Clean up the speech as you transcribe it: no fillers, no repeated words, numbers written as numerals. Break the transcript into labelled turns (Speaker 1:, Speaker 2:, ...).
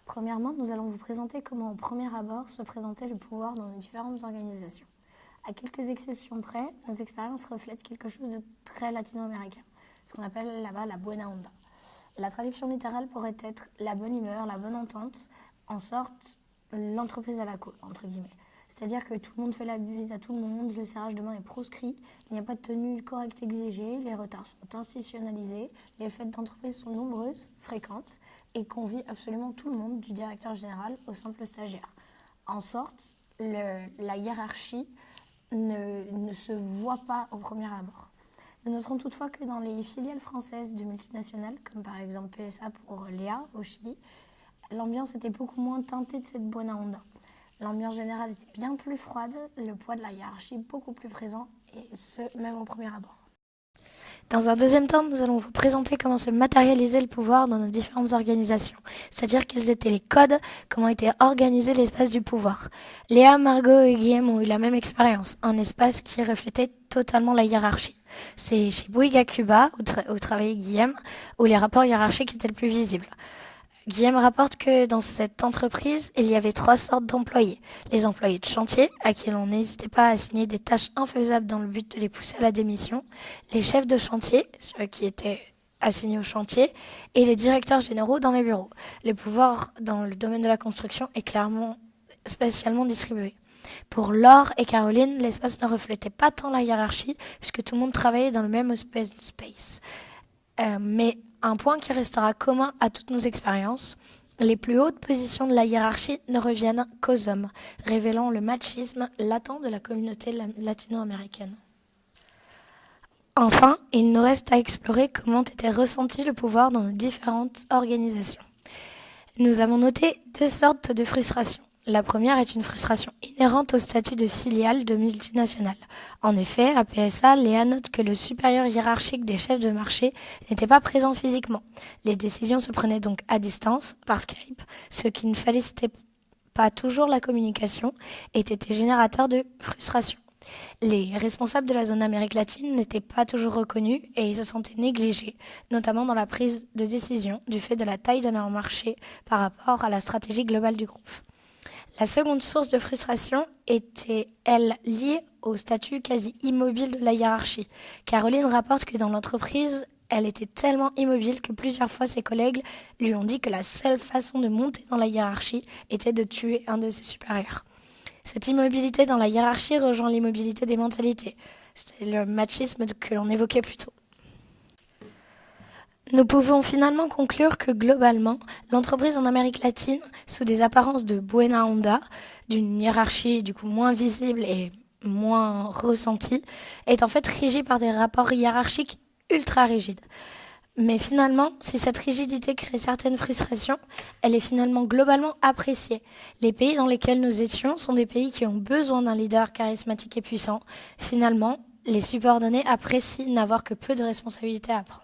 Speaker 1: Premièrement, nous allons vous présenter comment au premier abord se présentait le pouvoir dans nos différentes organisations. À quelques exceptions près, nos expériences reflètent quelque chose de très latino-américain, ce qu'on appelle là-bas la buena onda. La traduction littérale pourrait être la bonne humeur, la bonne entente, en sorte l'entreprise à la cool, entre guillemets. C'est-à-dire que tout le monde fait la bise à tout le monde, le serrage de main est proscrit, il n'y a pas de tenue correcte exigée, les retards sont institutionnalisés, les fêtes d'entreprise sont nombreuses, fréquentes, et convient absolument tout le monde, du directeur général au simple stagiaire. En sorte, la hiérarchie ne se voit pas au premier abord. Nous noterons toutefois que dans les filiales françaises de multinationales, comme par exemple PSA pour Léa au Chili, l'ambiance était beaucoup moins teintée de cette buena onda. L'ambiance générale était bien plus froide, le poids de la hiérarchie beaucoup plus présent, et ce, même au premier abord. Dans un deuxième temps, nous allons vous présenter comment se matérialisait le pouvoir dans nos différentes organisations, c'est-à-dire quels étaient les codes, comment était organisé l'espace du pouvoir. Léa, Margot et Guillaume ont eu la même expérience, un espace qui reflétait totalement la hiérarchie. C'est chez Bouygues à Cuba, où travaillait Guillaume, où les rapports hiérarchiques étaient le plus visibles. Guillaume rapporte que dans cette entreprise, il y avait 3 sortes d'employés. Les employés de chantier, à qui l'on n'hésitait pas à assigner des tâches infaisables dans le but de les pousser à la démission. Les chefs de chantier, ceux qui étaient assignés au chantier, et les directeurs généraux dans les bureaux. Le pouvoir dans le domaine de la construction est clairement spécialement distribué. Pour Laure et Caroline, l'espace ne reflétait pas tant la hiérarchie, puisque tout le monde travaillait dans le même open space. Mais un point qui restera commun à toutes nos expériences, les plus hautes positions de la hiérarchie ne reviennent qu'aux hommes, révélant le machisme latent de la communauté latino-américaine. Enfin, il nous reste à explorer comment était ressenti le pouvoir dans nos différentes organisations. Nous avons noté 2 sortes de frustrations. La première est une frustration inhérente au statut de filiale de multinationale. En effet, à PSA, Léa note que le supérieur hiérarchique des chefs de marché n'était pas présent physiquement. Les décisions se prenaient donc à distance, par Skype, ce qui ne facilitait pas toujours la communication et était générateur de frustration. Les responsables de la zone Amérique latine n'étaient pas toujours reconnus et ils se sentaient négligés, notamment dans la prise de décision du fait de la taille de leur marché par rapport à la stratégie globale du groupe. La seconde source de frustration était, elle, liée au statut quasi immobile de la hiérarchie. Caroline rapporte que dans l'entreprise, elle était tellement immobile que plusieurs fois ses collègues lui ont dit que la seule façon de monter dans la hiérarchie était de tuer un de ses supérieurs. Cette immobilité dans la hiérarchie rejoint l'immobilité des mentalités. C'était le machisme que l'on évoquait plus tôt. Nous pouvons finalement conclure que globalement, l'entreprise en Amérique latine, sous des apparences de buena onda, d'une hiérarchie du coup moins visible et moins ressentie, est en fait régie par des rapports hiérarchiques ultra rigides. Mais finalement, si cette rigidité crée certaines frustrations, elle est finalement globalement appréciée. Les pays dans lesquels nous étions sont des pays qui ont besoin d'un leader charismatique et puissant. Finalement, les subordonnés apprécient n'avoir que peu de responsabilités à prendre.